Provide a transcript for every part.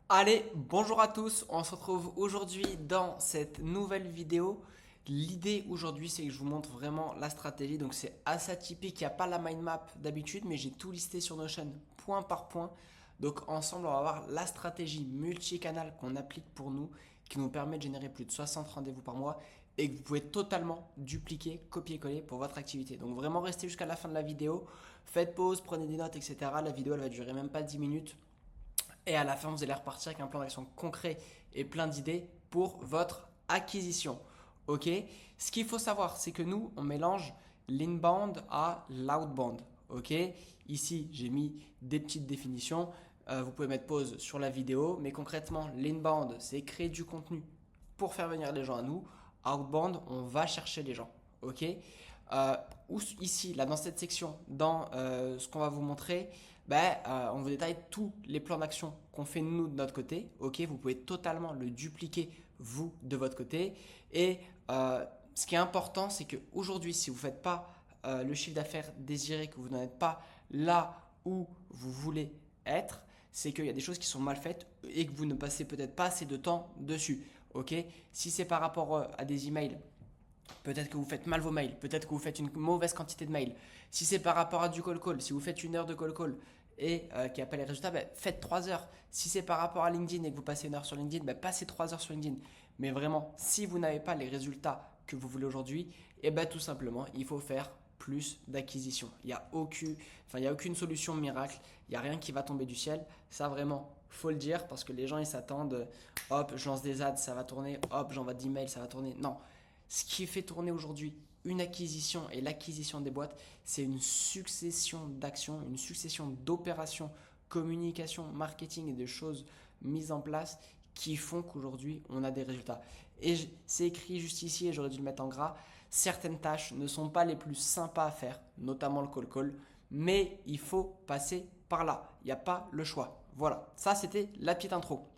Allez, bonjour à tous, on se retrouve aujourd'hui dans cette nouvelle vidéo. L'idée aujourd'hui, c'est que je vous montre vraiment la stratégie. Donc c'est assez atypique, il n'y a pas la mind map d'habitude, mais j'ai tout listé sur Notion point par point. Donc ensemble, on va voir la stratégie multicanal qu'on applique pour nous, qui nous permet de générer plus de 60 rendez-vous par mois et que vous pouvez totalement dupliquer, copier-coller pour votre activité. Donc vraiment restez jusqu'à la fin de la vidéo, faites pause, prenez des notes, etc. La vidéo, elle va durer même pas 10 minutes. Et à la fin, vous allez repartir avec un plan d'action concret et plein d'idées pour votre acquisition. Ok. Ce qu'il faut savoir, c'est que nous, on mélange l'inbound à l'outbound. Ok. Ici, j'ai mis des petites définitions. Vous pouvez mettre pause sur la vidéo, mais concrètement, l'inbound, c'est créer du contenu pour faire venir les gens à nous. Outbound, on va chercher les gens. Ok. Euh, Ici, là, dans cette section, dans ce qu'on va vous montrer, on vous détaille tous les plans d'action qu'on fait nous de notre côté. Ok, vous pouvez totalement le dupliquer vous de votre côté. Et ce qui est important, c'est qu'aujourd'hui, si vous ne faites pas le chiffre d'affaires désiré, que vous n'êtes pas là où vous voulez être, c'est qu'il y a des choses qui sont mal faites et que vous ne passez peut-être pas assez de temps dessus. Ok, si c'est par rapport à des emails, peut-être que vous faites mal vos mails, peut-être que vous faites une mauvaise quantité de mails. Si c'est par rapport à du call call, si vous faites 1 heure de call call et qui n'a pas les résultats, faites 3 heures. Si c'est par rapport à LinkedIn et que vous passez 1 heure sur LinkedIn, passez 3 heures sur LinkedIn. Mais vraiment, si vous n'avez pas les résultats que vous voulez aujourd'hui, tout simplement, il faut faire plus d'acquisition. Il y a aucune solution miracle, il n'y a rien qui va tomber du ciel. Ça vraiment, faut le dire parce que les gens ils s'attendent, hop, je lance des ads, ça va tourner, hop, j'envoie des mails, ça va tourner. Non, ce qui fait tourner aujourd'hui une acquisition et l'acquisition des boîtes, c'est une succession d'actions, une succession d'opérations, communication, marketing et de choses mises en place qui font qu'aujourd'hui on a des résultats. Et c'est écrit juste ici et j'aurais dû le mettre en gras. Certaines tâches ne sont pas les plus sympas à faire, notamment le call call, mais il faut passer par là. Il n'y a pas le choix. Voilà, ça c'était la petite intro.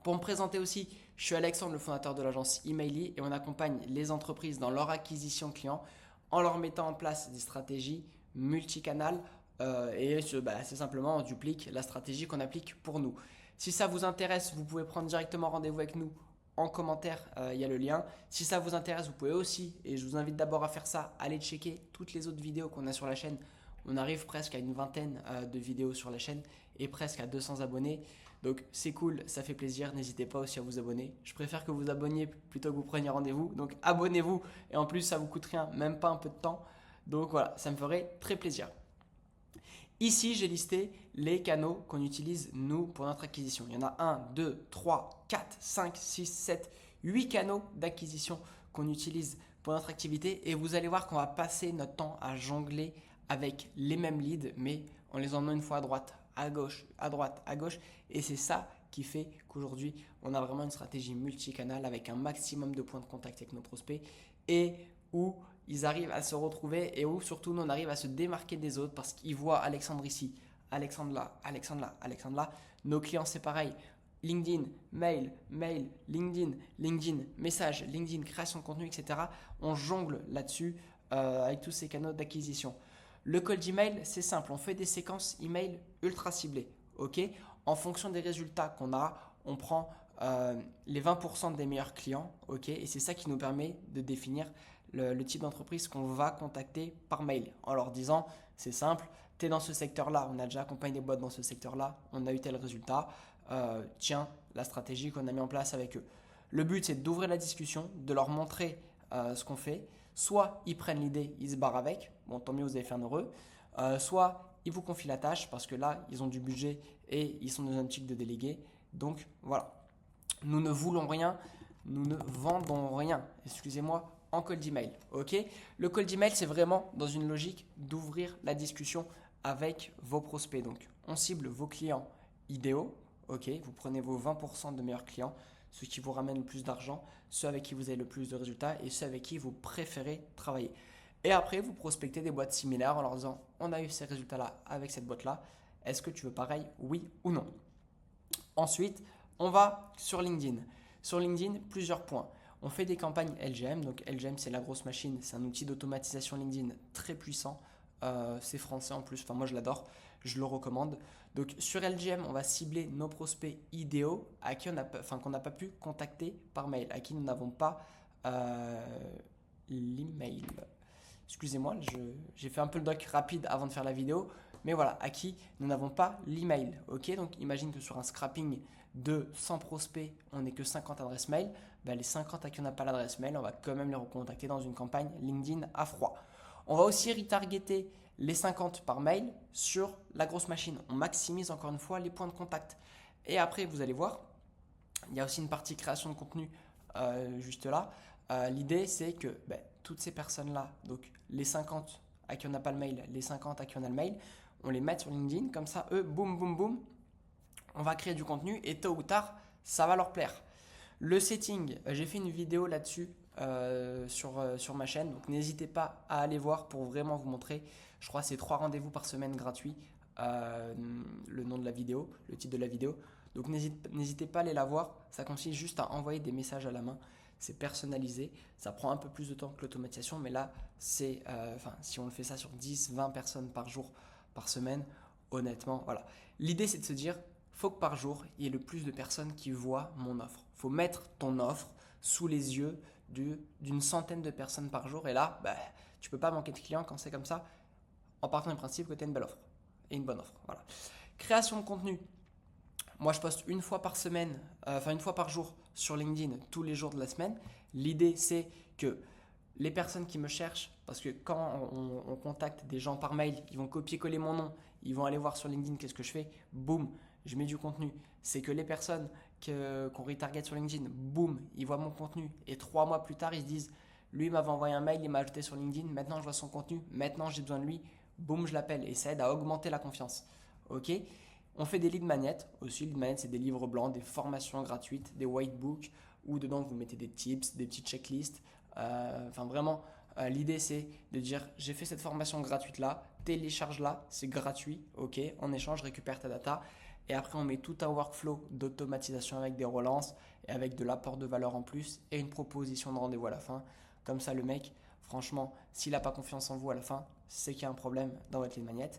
Pour me présenter aussi, je suis Alexandre, le fondateur de l'agence Emaily et on accompagne les entreprises dans leur acquisition client en leur mettant en place des stratégies multicanales c'est simplement on duplique la stratégie qu'on applique pour nous. Si ça vous intéresse, vous pouvez prendre directement rendez-vous avec nous en commentaire, il y a le lien. Si ça vous intéresse, vous pouvez aussi, et je vous invite d'abord à faire ça, aller checker toutes les autres vidéos qu'on a sur la chaîne. On arrive presque à une vingtaine de vidéos sur la chaîne et presque à 200 abonnés. Donc c'est cool, ça fait plaisir, n'hésitez pas aussi à vous abonner. Je préfère que vous abonniez plutôt que vous preniez rendez-vous. Donc abonnez-vous et en plus ça vous coûte rien, même pas un peu de temps. Donc voilà, ça me ferait très plaisir. Ici, j'ai listé les canaux qu'on utilise nous pour notre acquisition. Il y en a 1, 2, 3, 4, 5, 6, 7, 8 canaux d'acquisition qu'on utilise pour notre activité et vous allez voir qu'on va passer notre temps à jongler avec les mêmes leads mais en les emmenant une fois à droite, à gauche, à droite, à gauche et c'est ça qui fait qu'aujourd'hui on a vraiment une stratégie multicanal avec un maximum de points de contact avec nos prospects et où ils arrivent à se retrouver et où surtout nous on arrive à se démarquer des autres parce qu'ils voient Alexandre ici, Alexandre là, Alexandre là, Alexandre là. Nos clients c'est pareil. LinkedIn, mail, mail, LinkedIn, LinkedIn, message, LinkedIn, création de contenu, etc. On jongle là-dessus avec tous ces canaux d'acquisition. Le cold email, c'est simple. On fait des séquences email ultra ciblées. Ok. En fonction des résultats qu'on a, on prend les 20% des meilleurs clients. Ok. Et c'est ça qui nous permet de définir le type d'entreprise qu'on va contacter par mail en leur disant c'est simple, tu es dans ce secteur-là, on a déjà accompagné des boîtes dans ce secteur-là, on a eu tel résultat, tiens, la stratégie qu'on a mis en place avec eux. Le but c'est d'ouvrir la discussion, de leur montrer ce qu'on fait. Soit ils prennent l'idée, ils se barrent avec, bon tant mieux vous avez fait un heureux, soit ils vous confient la tâche parce que là ils ont du budget et ils sont dans une optique de déléguer. Donc voilà, nous ne voulons rien, nous ne vendons rien, excusez-moi, en cold email. Ok. Le cold email, c'est vraiment dans une logique d'ouvrir la discussion avec vos prospects. Donc, on cible vos clients idéaux. Ok. Vous prenez vos 20% de meilleurs clients, ceux qui vous ramènent le plus d'argent, ceux avec qui vous avez le plus de résultats et ceux avec qui vous préférez travailler. Et après, vous prospectez des boîtes similaires en leur disant on a eu ces résultats-là avec cette boîte-là. Est-ce que tu veux pareil, oui ou non? Ensuite, on va sur LinkedIn. Sur LinkedIn, plusieurs points. On fait des campagnes LGM. Donc LGM, c'est la grosse machine. C'est un outil d'automatisation LinkedIn très puissant. C'est français en plus. Enfin, moi, je l'adore. Je le recommande. Donc sur LGM, on va cibler nos prospects idéaux à qui qu'on n'a pas pu contacter par mail, à qui nous n'avons pas l'email. Excusez-moi, j'ai fait un peu le doc rapide avant de faire la vidéo, mais voilà, à qui nous n'avons pas l'email. Ok, donc imagine que sur un scrapping de 100 prospects, on n'est que 50 adresses mail. Ben, les 50 à qui on n'a pas l'adresse mail, on va quand même les recontacter dans une campagne LinkedIn à froid. On va aussi retargeter les 50 par mail sur la grosse machine. On maximise encore une fois les points de contact. Et après, vous allez voir, il y a aussi une partie création de contenu juste là. L'idée, c'est que toutes ces personnes-là, donc les 50 à qui on n'a pas le mail, les 50 à qui on a le mail, on les met sur LinkedIn. Comme ça, eux, boum, boum, boum, on va créer du contenu et tôt ou tard, ça va leur plaire. Le setting, j'ai fait une vidéo là-dessus sur ma chaîne, donc n'hésitez pas à aller voir pour vraiment vous montrer. Je crois que c'est 3 rendez-vous par semaine gratuits, le nom de la vidéo, le titre de la vidéo. Donc n'hésitez pas à aller la voir, ça consiste juste à envoyer des messages à la main. C'est personnalisé, ça prend un peu plus de temps que l'automatisation, mais là, si on le fait ça sur 10, 20 personnes par jour, par semaine, honnêtement, voilà. L'idée, c'est de se dire, faut que par jour, il y ait le plus de personnes qui voient mon offre. Il faut mettre ton offre sous les yeux d'une centaine de personnes par jour. Et là, tu ne peux pas manquer de clients quand c'est comme ça, en partant du principe que tu as une belle offre et une bonne offre. Voilà. Création de contenu. Moi, je poste une fois par semaine, une fois par jour sur LinkedIn, tous les jours de la semaine. L'idée, c'est que les personnes qui me cherchent, parce que quand on contacte des gens par mail, ils vont copier-coller mon nom, ils vont aller voir sur LinkedIn qu'est-ce que je fais, boum, je mets du contenu. C'est que les personnes qu'on retarget sur LinkedIn, boum, ils voient mon contenu. Et 3 mois plus tard, ils se disent, lui il m'avait envoyé un mail, il m'a ajouté sur LinkedIn, maintenant je vois son contenu, maintenant j'ai besoin de lui, boum, je l'appelle. Et ça aide à augmenter la confiance. Ok ? On fait des lead magnets aussi. Lead magnets, c'est des livres blancs, des formations gratuites, des whitebooks où dedans vous mettez des tips, des petites checklists. Vraiment, l'idée c'est de dire j'ai fait cette formation gratuite là, télécharge-la, c'est gratuit, ok. En échange, récupère ta data. Et après, on met tout un workflow d'automatisation avec des relances et avec de l'apport de valeur en plus et une proposition de rendez-vous à la fin. Comme ça, le mec, franchement, s'il n'a pas confiance en vous à la fin, c'est qu'il y a un problème dans votre lead magnet.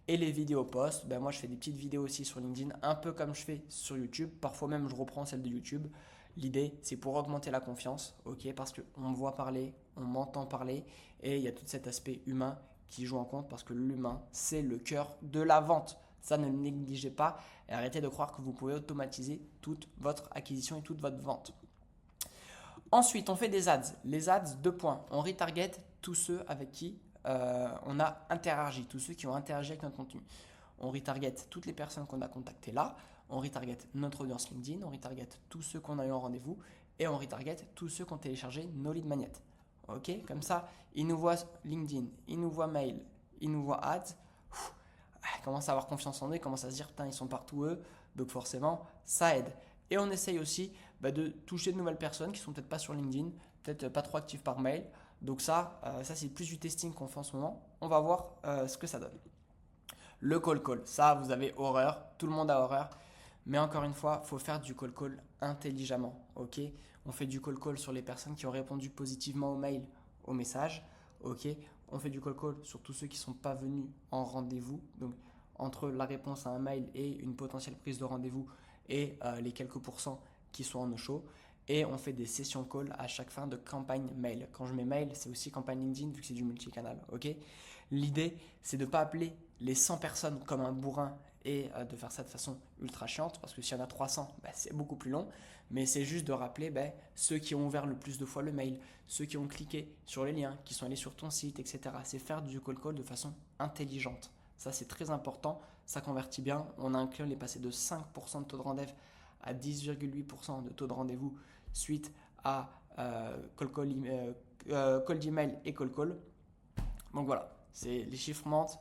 Et les vidéos posts, moi je fais des petites vidéos aussi sur LinkedIn, un peu comme je fais sur YouTube. Parfois même je reprends celle de YouTube. L'idée c'est pour augmenter la confiance, ok, parce qu'on me voit parler, on m'entend parler et il y a tout cet aspect humain qui joue en compte parce que l'humain c'est le cœur de la vente. Ça, ne le négligez pas et arrêtez de croire que vous pouvez automatiser toute votre acquisition et toute votre vente. Ensuite, on fait des ads. Les ads, 2 points. On retarget tous ceux avec qui on a interagi, tous ceux qui ont interagi avec notre contenu. On retarget toutes les personnes qu'on a contactées là, on retarget notre audience LinkedIn, on retarget tous ceux qu'on a eu en rendez-vous et on retarget tous ceux qui ont téléchargé nos lead magnets. Ok, comme ça, ils nous voient LinkedIn, ils nous voient mail, ils nous voient ads. Ils commencent à avoir confiance en eux, ils commencent à se dire putain, ils sont partout eux, donc forcément, ça aide. Et on essaye aussi de toucher de nouvelles personnes qui sont peut-être pas sur LinkedIn, peut-être pas trop actives par mail. Donc ça c'est plus du testing qu'on fait en ce moment. On va voir ce que ça donne. Le call, ça vous avez horreur, tout le monde a horreur. Mais encore une fois, il faut faire du call intelligemment. Ok, on fait du call sur les personnes qui ont répondu positivement au mail, au message. Ok, on fait du call sur tous ceux qui ne sont pas venus en rendez-vous. Donc entre la réponse à un mail et une potentielle prise de rendez-vous et les quelques pourcents qui sont en no-show. Et on fait des sessions call à chaque fin de campagne mail. Quand je mets mail, c'est aussi campagne LinkedIn vu que c'est du multicanal. Okay, l'idée, c'est de ne pas appeler les 100 personnes comme un bourrin et de faire ça de façon ultra chiante parce que s'il y en a 300, c'est beaucoup plus long. Mais c'est juste de rappeler ceux qui ont ouvert le plus de fois le mail, ceux qui ont cliqué sur les liens, qui sont allés sur ton site, etc. C'est faire du call de façon intelligente. Ça, c'est très important. Ça convertit bien. On a un client, il est passé de 5% de taux de rendez-vous à 10,8% de taux de rendez-vous suite à call d'email et call. Donc voilà, les chiffres mentent,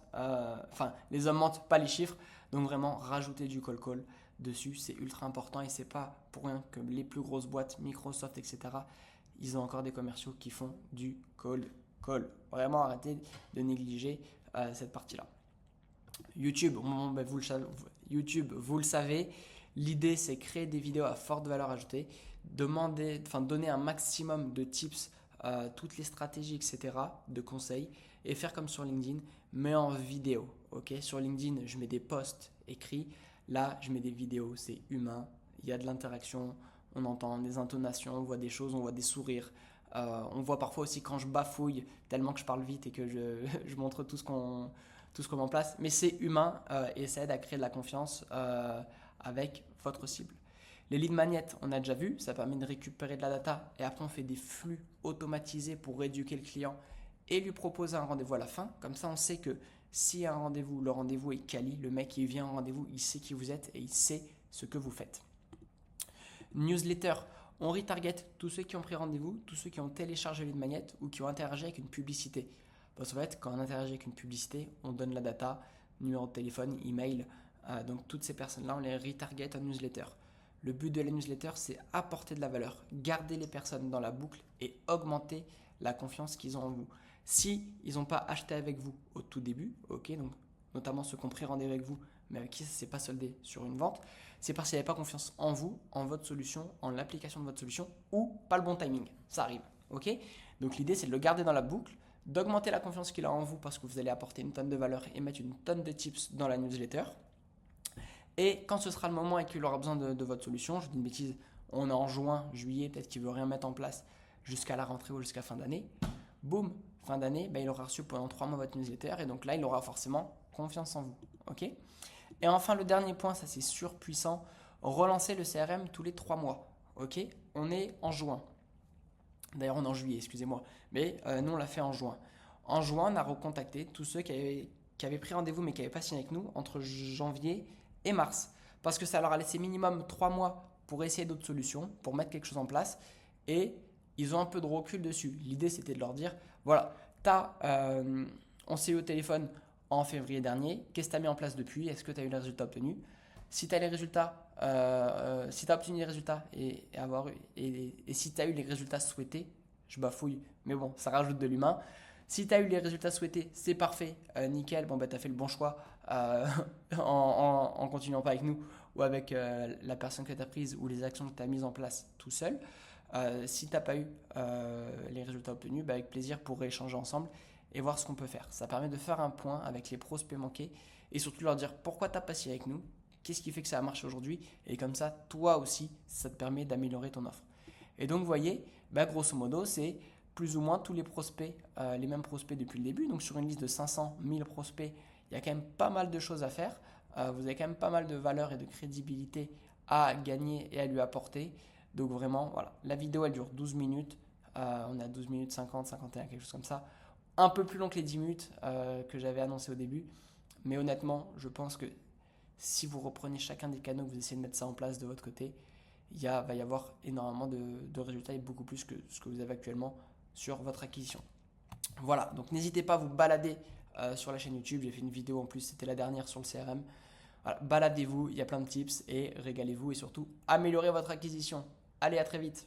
les hommes mentent, pas les chiffres. Donc vraiment, rajouter du call dessus, c'est ultra important et c'est pas pour rien que les plus grosses boîtes, Microsoft, etc., ils ont encore des commerciaux qui font du call. Vraiment, arrêtez de négliger cette partie-là. YouTube, vous le savez, l'idée c'est créer des vidéos à forte valeur ajoutée, donner un maximum de tips, toutes les stratégies, etc., de conseils, et faire comme sur LinkedIn, mais en vidéo. ok. Sur LinkedIn, je mets des posts écrits. Là, je mets des vidéos, c'est humain. Il y a de l'interaction, on entend des intonations, on voit des choses, on voit des sourires. On voit parfois aussi quand je bafouille tellement que je parle vite et que je montre tout ce qu'on met en place. Mais c'est humain et ça aide à créer de la confiance avec votre cible. Les lead magnets, on a déjà vu, ça permet de récupérer de la data et après on fait des flux automatisés pour éduquer le client et lui proposer un rendez-vous à la fin. Comme ça, on sait que s'il y a un rendez-vous, le rendez-vous est quali, le mec qui vient au rendez-vous, il sait qui vous êtes et il sait ce que vous faites. Newsletter, on retarget tous ceux qui ont pris rendez-vous, tous ceux qui ont téléchargé lead magnet ou qui ont interagi avec une publicité. Parce qu'en fait, quand on interagit avec une publicité, on donne la data, numéro de téléphone, email. Donc toutes ces personnes-là, on les retarget en newsletter. Le but de la newsletter, c'est apporter de la valeur, garder les personnes dans la boucle et augmenter la confiance qu'ils ont en vous. Si ils n'ont pas acheté avec vous au tout début, ok, donc notamment ceux qui ont pris rendez-vous avec vous, mais avec qui ça ne s'est pas soldé sur une vente, c'est parce qu'ils n'avaient pas confiance en vous, en votre solution, en l'application de votre solution ou pas le bon timing. Ça arrive, ok. Donc l'idée, c'est de le garder dans la boucle, d'augmenter la confiance qu'il a en vous parce que vous allez apporter une tonne de valeur et mettre une tonne de tips dans la newsletter. Et quand ce sera le moment et qu'il aura besoin de votre solution, je dis une bêtise, on est en juin, juillet, peut-être qu'il ne veut rien mettre en place jusqu'à la rentrée ou jusqu'à fin d'année. Boum, fin d'année, il aura reçu pendant 3 mois votre newsletter et donc là, il aura forcément confiance en vous. Ok. Et enfin, le dernier point, ça c'est surpuissant, relancer le CRM tous les 3 mois. Ok. On est en juin. D'ailleurs, on est en juillet, excusez-moi. Mais nous, on l'a fait en juin. En juin, on a recontacté tous ceux qui avaient pris rendez-vous mais qui n'avaient pas signé avec nous entre janvier et mars. Parce que ça leur a laissé minimum 3 mois pour essayer d'autres solutions, pour mettre quelque chose en place. Et ils ont un peu de recul dessus. L'idée, c'était de leur dire, voilà, on s'est eu au téléphone en février dernier. Qu'est-ce que tu as mis en place depuis? Est-ce que tu as eu les résultats obtenus? Si tu as les résultats, si tu as obtenu les résultats et si tu as eu les résultats souhaités, je bafouille, mais bon, ça rajoute de l'humain. Si tu as eu les résultats souhaités, c'est parfait, nickel, bon, tu as fait le bon choix en continuant pas avec nous ou avec la personne que tu as prise ou les actions que tu as mises en place tout seul. Si tu n'as pas eu les résultats obtenus, avec plaisir pour échanger ensemble et voir ce qu'on peut faire. Ça permet de faire un point avec les prospects manqués et surtout leur dire pourquoi tu as passé avec nous, qu'est-ce qui fait que ça a marché aujourd'hui et comme ça, toi aussi, ça te permet d'améliorer ton offre. Et donc, vous voyez, grosso modo, c'est plus ou moins tous les prospects, les mêmes prospects depuis le début. Donc, sur une liste de 500 000 prospects, il y a quand même pas mal de choses à faire. Vous avez quand même pas mal de valeur et de crédibilité à gagner et à lui apporter. Donc vraiment, voilà, la vidéo elle dure 12 minutes, on a 12 minutes 50, 51, quelque chose comme ça. Un peu plus long que les 10 minutes que j'avais annoncé au début. Mais honnêtement, je pense que si vous reprenez chacun des canaux, que vous essayez de mettre ça en place de votre côté, va y avoir énormément de résultats et beaucoup plus que ce que vous avez actuellement sur votre acquisition. Voilà, donc n'hésitez pas à vous balader sur la chaîne YouTube. J'ai fait une vidéo en plus, c'était la dernière sur le CRM. Voilà, baladez-vous, il y a plein de tips et régalez-vous et surtout améliorez votre acquisition. Allez, à très vite.